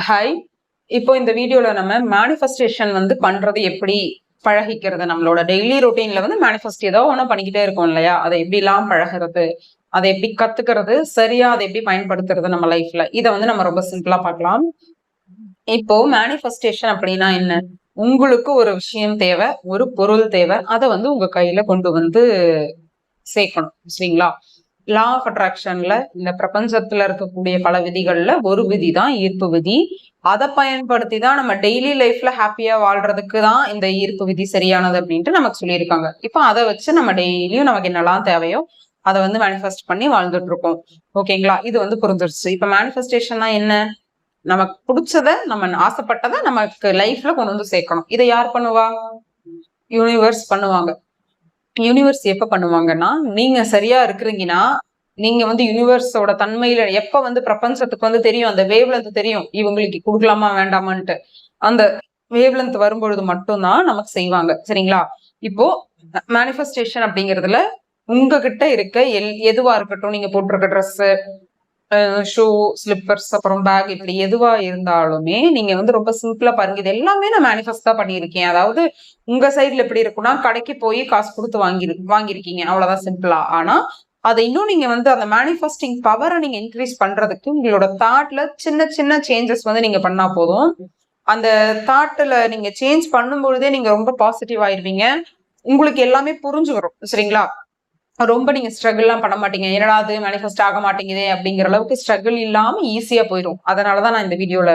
Hi. இப்போ இந்த வீடியோல நம்ம மேனிஃபெஸ்டேஷன் பண்றது எப்படி பழகிக்கிறது, நம்மளோட டெய்லி ரொட்டீன்ல மேனிஃபெஸ்ட் ஏதோ ஒண்ணு பண்ணிக்கிட்டே இருக்கோம் இல்லையா, அதை எப்படி எல்லாம் பழகிறது, அதை எப்படி கத்துக்கிறது, சரியா அதை எப்படி பயன்படுத்துறது நம்ம லைஃப்ல, இதை நம்ம ரொம்ப சிம்பிளா பார்க்கலாம். இப்போ மேனிஃபெஸ்டேஷன் அப்படின்னா என்ன? உங்களுக்கு ஒரு விஷயம் தேவை, ஒரு பொருள் தேவை, அதை உங்க கையில கொண்டு சேர்க்கணும், சரிங்களா? லா ஆஃப் அட்ராக்ஷன்ல இந்த பிரபஞ்சத்துல இருக்கக்கூடிய பல விதிகள்ல ஒரு விதி தான் ஈர்ப்பு விதி. அதை பயன்படுத்தி தான் நம்ம டெய்லி லைஃப்ல ஹாப்பியா வாழ்றதுக்கு தான் இந்த ஈர்ப்பு விதி சரியானது அப்படின்ட்டு நமக்கு சொல்லியிருக்காங்க. இப்போ அதை வச்சு நம்ம டெய்லியும் நமக்கு என்னெல்லாம் தேவையோ அதை மேனிஃபெஸ்ட் பண்ணி வாழ்ந்துட்டு இருக்கோம். ஓகேங்களா? இது புரிஞ்சிருச்சு. இப்ப மேனிஃபெஸ்டேஷன்னா என்ன? நமக்கு பிடிச்சத, நம்ம ஆசைப்பட்டதை நமக்கு லைஃப்ல கொண்டு சேர்க்கணும். இதை யார் பண்ணுவா? யூனிவர்ஸ் பண்ணுவாங்க. யூனிவர்ஸ் எப்ப பண்ணுவாங்கன்னா, நீங்க சரியா இருக்கிறீங்கன்னா, நீங்க யூனிவர்ஸோட தன்மையில எப்ப பிரபஞ்சத்துக்கு தெரியும், அந்த வேவ் லென்த் தெரியும், இவங்களுக்கு கொடுக்கலாமா வேண்டாமான்ட்டு. அந்த வேவ் லென்த் வரும்பொழுது மட்டும்தான் நமக்கு செய்வாங்க, சரிங்களா? இப்போ மேனிஃபெஸ்டேஷன் அப்படிங்கிறதுல உங்ககிட்ட இருக்க எதுவா இருக்கட்டும், நீங்க போட்டிருக்க ட்ரெஸ், ஷூ, ஸ்லிப்பர்ஸ், அப்புறம் பேக், இப்படி எதுவா இருந்தாலுமே நீங்க ரொம்ப சிம்பிளா பாருங்க. இது எல்லாமே நான் மேனிஃபெஸ்ட் தான் பண்ணியிருக்கேன். அதாவது உங்க சைட்ல எப்படி இருக்குன்னா, கடைக்கு போய் காசு கொடுத்து வாங்கியிருக்கீங்க, அவ்வளவுதான் சிம்பிளா. ஆனா அதை இன்னும் நீங்க அந்த மேனிஃபெஸ்டிங் பவரை நீங்க இன்க்ரீஸ் பண்றதுக்கு உங்களோட தாட்ல சின்ன சின்ன சேஞ்சஸ் நீங்க பண்ணா போதும். அந்த தாட்ல நீங்க சேஞ்ச் பண்ணும் பொழுதே நீங்க ரொம்ப பாசிட்டிவ் ஆயிருவீங்க. உங்களுக்கு எல்லாமே புரிஞ்சு வரும், சரிங்களா? ரொம்ப நீங்க ஸ்ட்ரகிள் எல்லாம் பண்ண மாட்டீங்க. என்னடா அது மேனிஃபெஸ்ட் ஆக மாட்டேங்குதே அப்படிங்கிற அளவுக்கு ஸ்ட்ரகிள் இல்லாம ஈஸியா போயிடும். அதனாலதான் நான் இந்த வீடியோல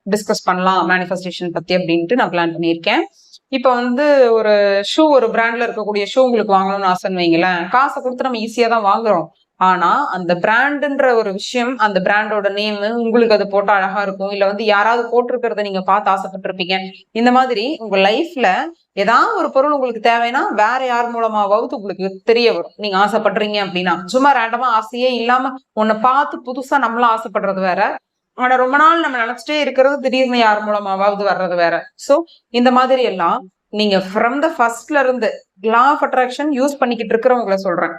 டிஸ்கஸ் பண்ணலாம் மேனிஃபெஸ்டேஷன் பத்தி அப்படின்ட்டு நான் பிளான் பண்ணியிருக்கேன். இப்ப ஒரு ஷூ, ஒரு பிராண்ட்ல இருக்கக்கூடிய ஷூ உங்களுக்கு வாங்கணும்னு ஆசைன்னு வைங்களேன். காசை கொடுத்து நம்ம ஈஸியா தான் வாங்குறோம். ஆனா அந்த பிராண்டுன்ற ஒரு விஷயம், அந்த பிராண்டோட நேம் உங்களுக்கு அது போட்டா அழகா இருக்கும். இல்ல யாராவது போட்டிருக்கிறத நீங்க பார்த்து ஆசைப்பட்டிருப்பீங்க. இந்த மாதிரி உங்க லைஃப்ல ஏதாவது ஒரு பொருள் உங்களுக்கு தேவைன்னா வேற யார் மூலமாவது உங்களுக்கு தெரிய வரும். நீங்க ஆசைப்படுறீங்க அப்படின்னா, சும்மா ரேண்டமா ஆசையே இல்லாம உன்னை பார்த்து புதுசா நம்மளும் ஆசைப்படுறது வேற. ஆனா ரொம்ப நாள் நம்ம நினைச்சிட்டே இருக்கிறது திடீர்னு யார் மூலமாவது வர்றது வேற. சோ இந்த மாதிரி எல்லாம் நீங்க ஃப்ரம் த ஃபர்ஸ்ட்ல இருந்து லா ஆஃப் அட்ராக்ஷன் யூஸ் பண்ணிக்கிட்டு இருக்கிறவங்களை சொல்றேன்.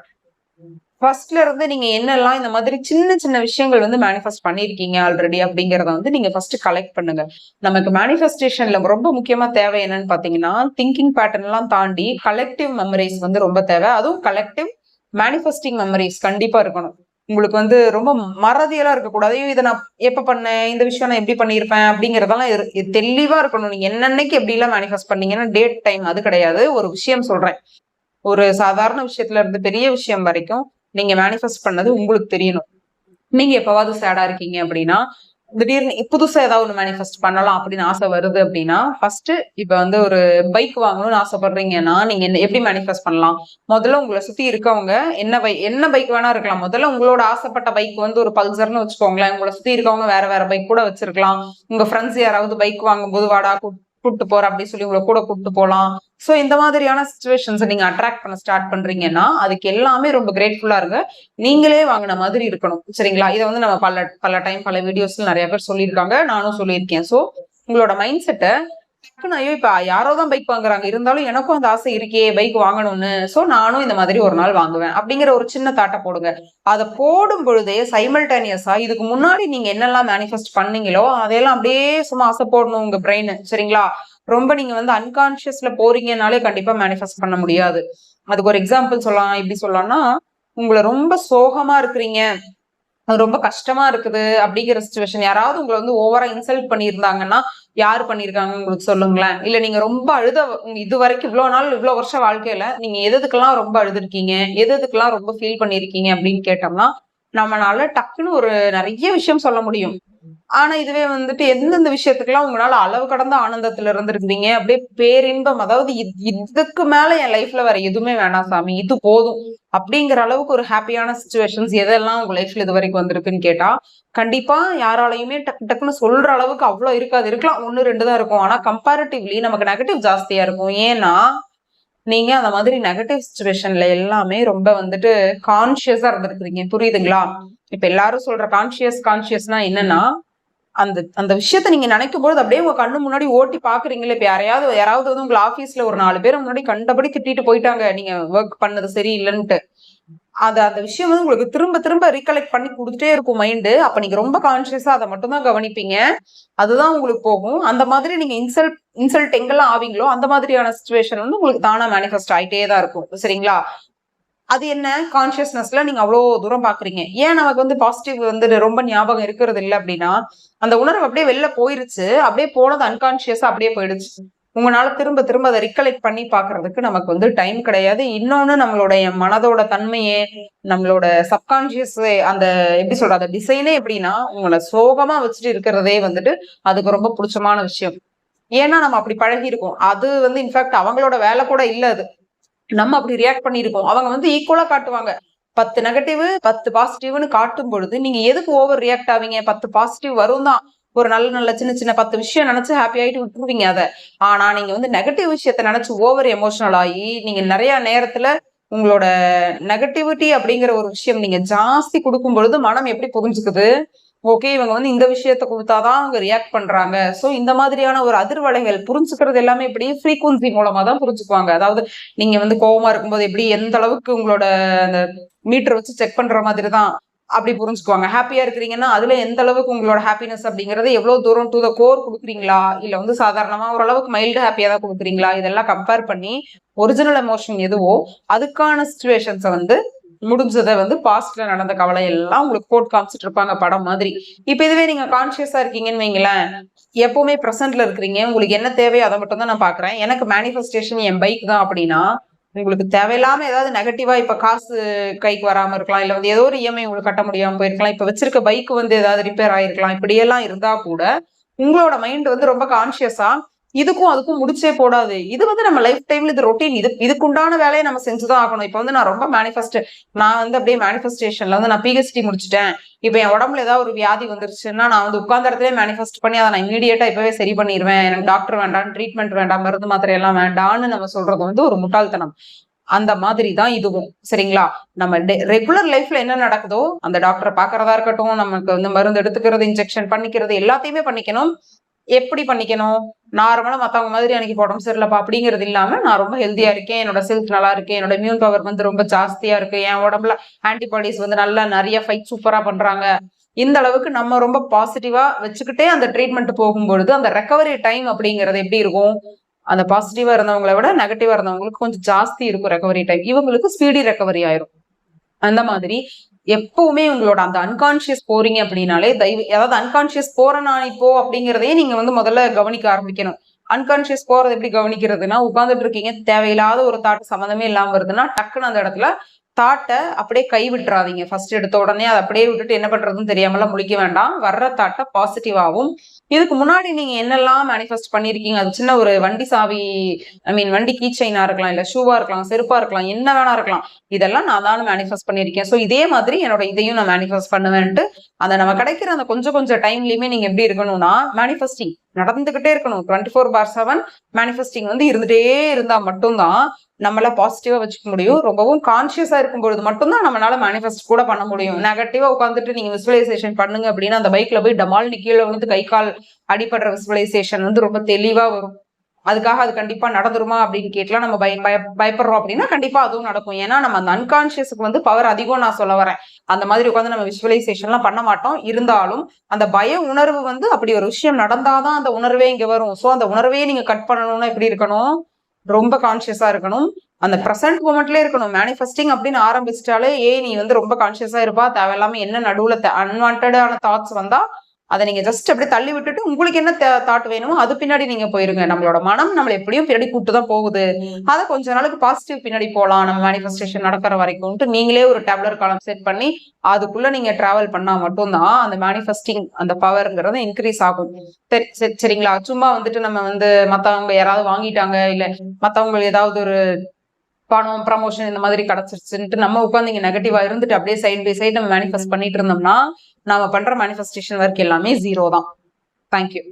ஃபர்ஸ்ட்ல இருந்து நீங்க என்னெல்லாம் இந்த மாதிரி சின்ன சின்ன விஷயங்கள் மேனிஃபெஸ்ட் பண்ணிருக்கீங்க ஆல்ரெடி அப்படிங்கறத நீங்க ஃபர்ஸ்ட் கலெக்ட் பண்ணுங்க. நமக்கு மேனிஃபெஸ்டேஷன்ல ரொம்ப முக்கியமா தேவை என்னன்னு பாத்தீங்கன்னா, திங்கிங் பேட்டர்ன் எல்லாம் தாண்டி கலெக்டிவ் மெமரிஸ் ரொம்ப தேவை. அதுவும் கலெக்டிவ் மேனிஃபெஸ்டிங் மெமரிஸ் கண்டிப்பா இருக்கணும். உங்களுக்கு ரொம்ப மறதியெல்லாம் இருக்கக்கூடாது. இதை நான் எப்ப பண்ணேன், இந்த விஷயம் நான் எப்படி பண்ணியிருப்பேன் அப்படிங்கறதெல்லாம் தெளிவா இருக்கணும். நீங்க என்னன்னைக்கு எப்படி எல்லாம் மேனிஃபெஸ்ட் பண்ணீங்கன்னா டேட் டைம் அது கிடையாது. ஒரு விஷயம் சொல்றேன், ஒரு சாதாரண விஷயத்துல இருந்து பெரிய விஷயம் வரைக்கும் நீங்க மேனிஃபெஸ்ட் பண்ணது உங்களுக்கு தெரியணும். நீங்க எப்பவாவது சேடா இருக்கீங்க அப்படின்னா, திடீர்னு புதுசா ஏதாவது ஒண்ணு மேனிஃபெஸ்ட் பண்ணலாம் அப்படின்னு ஆசை வருது அப்படின்னா, ஃபர்ஸ்ட் இப்ப ஒரு பைக் வாங்கணும்னு ஆசைப்படுறீங்கன்னா, நீங்க எப்படி மேனிஃபெஸ்ட் பண்ணலாம்? முதல்ல உங்களை சுத்தி இருக்கவங்க என்ன பைக் வேணா இருக்கலாம். முதல்ல உங்களோட ஆசைப்பட்ட பைக் ஒரு பல்சர்னு வச்சுக்கோங்களேன். உங்களை சுத்தி இருக்கவங்க வேற வேற பைக் கூட வச்சிருக்கலாம். உங்க ஃப்ரெண்ட்ஸ் யாராவது பைக் வாங்கும் போது வாடா கூட்டு போற அப்படின்னு சொல்லி உங்களை கூட கூப்பிட்டு போலாம். சோ இந்த மாதிரியான சிச்சுவேஷன்ஸ் நீங்க அட்ராக்ட் பண்ண ஸ்டார்ட் பண்றீங்கன்னா, அதுக்கு எல்லாமே ரொம்ப கிரேட்ஃபுல்லா இருங்க. நீங்களே வாங்கின மாதிரி இருக்கணும், சரிங்களா? இதை நம்ம பல டைம் பல வீடியோஸ்ல நிறைய பேர் சொல்லியிருக்காங்க, நானும் சொல்லியிருக்கேன். சோ உங்களோட மைண்ட் செட்டை ஐயோ இப்ப யாரோதான் பைக் வாங்குறாங்க, இருந்தாலும் எனக்கும் அந்த ஆசை இருக்கே பைக் வாங்கணும்னு, சோ நானும் இந்த மாதிரி ஒரு நாள் வாங்குவேன் அப்படிங்கிற ஒரு சின்ன தாட்டை போடுங்க. அதை போடும் பொழுதே சைமல்டேனியஸா இதுக்கு முன்னாடி நீங்க என்னெல்லாம் மேனிஃபெஸ்ட் பண்ணீங்களோ அதையெல்லாம் அப்படியே சும்மா ஆசை போடணும் உங்க பிரெயின், சரிங்களா? ரொம்ப நீங்க அன்கான்சியஸ்ல போறீங்கனாலே கண்டிப்பா மேனிஃபெஸ்ட் பண்ண முடியாது. அதுக்கு ஒரு எக்ஸாம்பிள் சொல்லலாம். எப்படி சொல்லலாம்னா, உங்களை ரொம்ப சோகமா இருக்கிறீங்க, ரொம்ப கஷ்டமா இருக்குது அப்படிங்கிற சிச்சுவேஷன், யாராவது உங்களை ஓவரா இன்சல்ட் பண்ணியிருந்தாங்கன்னா, யாரு பண்ணிருக்காங்க உங்களுக்கு சொல்லுங்களேன். இல்ல நீங்க ரொம்ப இது வரைக்கும் இவ்வளவு நாள் இவ்வளவு வருஷம் வாழ்க்கையில நீங்க எதுக்கெல்லாம் ரொம்ப அழுதுருக்கீங்க, எதுக்கெல்லாம் ரொம்ப ஃபீல் பண்ணிருக்கீங்க அப்படின்னு கேட்டோம்னா, நம்மளால டக்குன்னு ஒரு நிறைய விஷயம் சொல்ல முடியும். ஆனா இதுவே எந்தெந்த விஷயத்துக்கெல்லாம் உங்களால அளவு கடந்த ஆனந்தத்துல இருந்திருக்கீங்க, அப்படியே பேரின்பம், அதாவது இதுக்கு மேல என் லைஃப்ல வேற எதுவுமே வேணாம் சாமி, இது போதும் அப்படிங்கிற அளவுக்கு ஒரு ஹாப்பியான சிச்சுவேஷன்ஸ் எதெல்லாம் உங்க லைஃப்ல இது வரைக்கும் வந்திருக்குன்னு கேட்டா, கண்டிப்பா யாராலையுமே டக்கு டக்குன்னு சொல்ற அளவுக்கு அவ்வளவு இருக்காது. இருக்கலாம், 1-2 தான் இருக்கும். ஆனா கம்பேரிட்டிவ்லி நமக்கு நெகட்டிவ் ஜாஸ்தியா இருக்கும். ஏன்னா நீங்க அந்த மாதிரி நெகட்டிவ் சிச்சுவேஷன்ல எல்லாமே ரொம்ப கான்சியஸா இருந்திருக்கிறீங்க, புரியுதுங்களா? இப்ப எல்லாரும் சொல்ற கான்சியஸ்னா என்னன்னா, அந்த அந்த விஷயத்த நீங்க நினைக்கும் போது அப்படியே உங்க கண்ணு முன்னாடி ஓட்டி பாக்குறீங்களே. இப்ப யாராவது உங்க ஆபீஸ்ல ஒரு 4 பேர் முன்னாடி கண்டபடி திட்டிட்டு போயிட்டாங்க, நீங்க ஒர்க் பண்ணது சரி இல்லைன்ட்டு. அந்த விஷயம் வந்து உங்களுக்கு திரும்ப திரும்ப ரீகலெக்ட் பண்ணி கொடுத்துட்டே இருக்கும் மைண்டு. அப்ப நீங்க ரொம்ப கான்சியஸா அதை மட்டும் தான் கவனிப்பீங்க. அதுதான் உங்களுக்கு போகும். அந்த மாதிரி நீங்க இன்சல்ட் எங்கெல்லாம் ஆவீங்களோ அந்த மாதிரியான சுச்சுவேஷன் வந்து உங்களுக்கு தானா மேனிஃபெஸ்ட் ஆயிட்டே தான் இருக்கும். சரிங்களா? அது என்ன கான்சியஸ்னஸ்ல நீங்க அவ்வளவு தூரம் பாக்குறீங்க. ஏன் நமக்கு வந்து பாசிட்டிவ் வந்து ரொம்ப ஞாபகம் இருக்கிறது இல்லை அப்படின்னா, அந்த உணர்வு அப்படியே வெளில போயிருச்சு. அப்படியே போனது அன்கான்சியஸா அப்படியே போயிடுச்சு. உங்களால திரும்ப திரும்ப அதை ரிகலெக்ட் பண்ணி பாக்குறதுக்கு நமக்கு வந்து டைம் கிடையாது. இன்னொன்னு நம்மளுடைய மனதோட தன்மையே, நம்மளோட சப்கான்சியஸ் அந்த எப்படி சொல்றது டிசைனே எப்படின்னா, உங்களை சோகமா வச்சுட்டு இருக்கிறதே வந்துட்டு அதுக்கு ரொம்ப பிடிச்சமான விஷயம். ஏன்னா நம்ம அப்படி பழகி இருக்கோம். அது வந்து இன்ஃபேக்ட் அவங்களோட வேலை கூட இல்ல அது. நம்ம அப்படி ரியாக்ட் பண்ணிருக்கோம். அவங்க வந்து ஈக்குவலா காட்டுவாங்க. 10 நெகட்டிவ் 10 பாசிட்டிவ்னு காட்டும் பொழுது நீங்க எதுக்கு ஓவர் ரியாக்ட் ஆவீங்க? 10 பாசிட்டிவ் வரும் தான். ஒரு நல்ல நல்ல சின்ன சின்ன 10 விஷயம் நினைச்சு ஹாப்பி ஆயிட்டு விட்டுருவீங்க அத. ஆனா நீங்க வந்து நெகட்டிவ் விஷயத்த நினைச்சு ஓவர் எமோஷனல் ஆகி நீங்க நிறைய நேரத்துல உங்களோட நெகட்டிவிட்டி அப்படிங்கிற ஒரு விஷயம் நீங்க ஜாஸ்தி கொடுக்கும் பொழுது மனம் எப்படி புரிஞ்சுக்குது? ஓகே, இவங்க வந்து இந்த விஷயத்த கொடுத்தாதான் அவங்க ரியாக்ட் பண்றாங்க. சோ இந்த மாதிரியான ஒரு அதிர்வலைகள் புரிஞ்சுக்கிறது எல்லாமே எப்படி ஃப்ரீக்வன்சி மூலமா தான் புரிஞ்சுக்குவாங்க. அதாவது நீங்க வந்து கோவமா இருக்கும்போது எப்படி எந்த அளவுக்கு உங்களோட அந்த மீட்டர் வச்சு செக் பண்ற மாதிரி தான் அப்படி புரிஞ்சுக்குவாங்க. ஹாப்பியா இருக்கிறீங்கன்னா அதுல எந்த அளவுக்கு உங்களோட ஹாப்பினஸ் அப்படிங்கறது எவ்வளவு தூரம் டு த கோர் கொடுக்குறீங்களா, இல்ல வந்து சாதாரணமா ஓரளவுக்கு மைல்டு ஹாப்பியா தான் கொடுக்குறீங்களா, இதெல்லாம் கம்பேர் பண்ணி ஒரிஜினல் எமோஷன் எதுவோ அதுக்கான சிச்சுவேஷன்ஸை வந்து முடிஞ்சதை வந்து பாஸ்ட்ல நடந்த கவலை எல்லாம் உங்களுக்கு போட்டு காமிச்சிட்டு இருப்பாங்க படம் மாதிரி. இப்ப இதுவே நீங்க கான்சியஸா இருக்கீங்கன்னு வைங்களேன், எப்பவுமே பிரசன்ட்ல இருக்கிறீங்க, உங்களுக்கு என்ன தேவையோ அதை மட்டும் தான் நான் பாக்குறேன். எனக்கு மேனிஃபெஸ்டேஷன் என் பைக் தான் அப்படின்னா, உங்களுக்கு தேவையில்லாம ஏதாவது நெகட்டிவா இப்ப காசு கைக்கு வராம இருக்கலாம், இல்ல வந்து ஏதோ ஒரு இஎம்ஐ உங்களுக்கு கட்ட முடியாம போயிருக்கலாம், இப்ப வச்சிருக்க பைக் வந்து ஏதாவது ரிப்பேர் ஆயிருக்கலாம், இப்படியெல்லாம் இருந்தா கூட உங்களோட மைண்ட் வந்து ரொம்ப கான்சியஸா இதுக்கும் அதுக்கும் முடிச்சே போடாது. இது வந்து நம்ம லைஃப் டைம்ல இது ரொட்டீன், இதுக்குண்டான வேலையை நம்ம செஞ்சுதான் ஆகணும். இப்ப வந்து நான் ரொம்ப நான் வந்து அப்படியே மேனிஃபெஸ்டேஷன்ல வந்து நான் பிஹெச்டி முடிச்சுட்டேன். இப்ப என் உடம்புல ஏதாவது ஒரு வியாதி வந்துருச்சுன்னா நான் வந்து உட்கார்ந்த இடத்துல மேனிஃபெஸ்ட் பண்ணி அதை நான் இமீடியட்டா இப்பவே சரி பண்ணிடுவேன். எனக்கு டாக்டர் வேண்டாம், ட்ரீட்மெண்ட் வேண்டாம், மருந்து மாத்திரை எல்லாம் வேண்டாம்னு நம்ம சொல்றது வந்து ஒரு முட்டாள்தனம். அந்த மாதிரி தான் இதுவும். சரிங்களா? நம்ம ரெகுலர் லைஃப்ல என்ன நடக்குதோ அந்த டாக்டரை பாக்குறதா இருக்கட்டும், நமக்கு வந்து மருந்து எடுத்துக்கிறது, இன்ஜெக்ஷன் பண்ணிக்கிறது எல்லாத்தையுமே பண்ணிக்கணும். எப்படி பண்ணிக்கணும்? நார்மலா மத்தவங்க மாதிரி எனக்கு உடம்பு சரியில்லப்பா அப்படிங்கிறது இல்லாம நான் ரொம்ப ஹெல்தியா இருக்கேன், என்னோட செல்ஃப் நல்லா இருக்கு, என்னோட இம்யூன் பவர் வந்து ரொம்ப ஜாஸ்தியா இருக்கு, என் உடம்புல ஆன்டிபாடிஸ் வந்து நல்லா நிறைய ஃபைட் சூப்பரா பண்றாங்க. இந்த அளவுக்கு நம்ம ரொம்ப பாசிட்டிவா வச்சுக்கிட்டே அந்த ட்ரீட்மெண்ட் போகும்பொழுது அந்த ரெக்கவரி டைம் அப்படிங்கிறது எப்படி இருக்கும்? அந்த பாசிட்டிவா இருந்தவங்களை விட நெகட்டிவா இருந்தவங்களுக்கு கொஞ்சம் ஜாஸ்தி இருக்கும் ரெக்கவரி டைம். இவங்களுக்கு ஸ்பீடி ரெக்கவரி ஆயிரும். அந்த மாதிரி எப்பவுமே உங்களோட அந்த அன்கான்சியஸ் போறீங்க அப்படின்னாலே அதாவது அன்கான்சியஸ் போறேன் நான் இப்போ அப்படிங்கிறதையே நீங்க வந்து முதல்ல கவனிக்க ஆரம்பிக்கணும். அன்கான்சியஸ் போறது எப்படி கவனிக்கிறதுனா, உட்கார்ந்துட்டு இருக்கீங்க, தேவையில்லாத ஒரு தாட் சம்மந்தமே இல்லாம வருதுன்னா டக்குன்னு அந்த இடத்துல தாட்டை அப்படியே கை விட்டுறாதீங்க. ஃபர்ஸ்ட் எடுத்த உடனே அதை அப்படியே விட்டுட்டு என்ன பண்றதுன்னு தெரியாமலாம் முழிக்க வேண்டாம். வர்ற தாட்டை பாசிட்டிவாவும், இதுக்கு முன்னாடி நீங்க என்னெல்லாம் மேனிஃபெஸ்ட் பண்ணிருக்கீங்க, அது சின்ன ஒரு வண்டி சாவி, வண்டி கீ செயினா இருக்கலாம், இல்ல ஷூவா இருக்கலாம், செருப்பா இருக்கலாம், என்ன வேணா இருக்கலாம், இதெல்லாம் நான் தான் மேனிஃபெஸ்ட் பண்ணிருக்கேன். சோ இதே மாதிரி என்னோட இதையும் நான் மேனிஃபெஸ்ட் பண்ணுவேன்ட்டு அந்த நம்ம கிடைக்கிற அந்த கொஞ்சம் டைம்லயுமே நீங்க எப்படி இருக்கணும்னா மேனிஃபெஸ்டிங் நடந்துகிட்டே இருக்கணும். 24/7 மேனிஃபெஸ்டிங் வந்து இருந்துட்டே இருந்தா மட்டும்தான் நம்மள பாசிட்டிவா வச்சுக்க முடியும். ரொம்பவும் கான்சியஸா இருக்கும் பொழுது மட்டும்தான் நம்மளால மேனிஃபெஸ்ட் கூட பண்ண முடியும். நெகட்டிவா உட்காந்துட்டு நீங்க விசுவலைசேஷன் பண்ணுங்க அப்படின்னா அந்த பைக்ல போய் டமால்னு கீழே வந்து கை கால் அடிபடுற விசுவலைசேஷன் வந்து ரொம்ப தெளிவா வரும். அதுக்காக அது கண்டிப்பா நடந்துருமா அப்படின்னு கேட்கலாம். நம்ம பயப்படுறோம் அப்படின்னா கண்டிப்பா அதுவும் நடக்கும். ஏன்னா நம்ம அந்த அன்கான்சியஸுக்கு வந்து பவர் அதிகம் நான் சொல்ல வரேன். அந்த மாதிரி உட்காந்து நம்ம விசுவலைசேஷன் எல்லாம் பண்ண மாட்டோம். இருந்தாலும் அந்த பய உணர்வு வந்து அப்படி ஒரு விஷயம் நடந்தாதான் அந்த உணர்வே இங்க வரும். சோ அந்த உணர்வே நீங்க கட் பண்ணணும்னா எப்படி இருக்கணும்? ரொம்ப கான்சியஸா இருக்கணும். அந்த பிரசன்ட் மூமெண்ட்லயே இருக்கணும். மேனிஃபெஸ்டிங் அப்படின்னு ஆரம்பிச்சிட்டாலே நீ வந்து ரொம்ப கான்சியஸா இருப்பா, தேவையில்லாம என்ன நடுவுல அன்வான்டான தாட்ஸ் வந்தா அதை நீங்க ஜஸ்ட் அப்படியே தள்ளி விட்டுட்டு உங்களுக்கு என்ன தாட் வேணுமோ அது பின்னாடி நீங்க போயிருங்க. நம்மளோட மனம் நம்மள எப்படியும் பின்னாடி கூப்பிட்டு தான் போகுது. அதை கொஞ்ச நாளுக்கு பாசிட்டிவ் பின்னாடி போலாம் நம்ம மேனிஃபெஸ்டேஷன் நடக்கிற வரைக்கும் நீங்களே ஒரு டேப்லர் காலம் செட் பண்ணி அதுக்குள்ள நீங்க டிராவல் பண்ணா மட்டும்தான் அந்த மேனிஃபெஸ்டிங் அந்த பவர்ங்கிறது இன்க்ரீஸ் ஆகும். சரிங்களா? சும்மா வந்துட்டு நம்ம வந்து மத்தவங்க யாராவது வாங்கிட்டாங்க, இல்ல மத்தவங்க ஏதாவது ஒரு பணம் ப்ரமோஷன் இந்த மாதிரி கிடைச்சிருச்சுன்ட்டு நம்ம உட்காந்து இங்க நெகட்டிவா இருந்துட்டு அப்படியே சைட் பை சைட் நம்ம மேனிஃபெஸ்ட் பண்ணிட்டு இருந்தோம்னா நாம பண்ற மேனிஃபெஸ்டேஷன் ஒர்க் எல்லாமே ஜீரோ தான். தேங்க்யூ.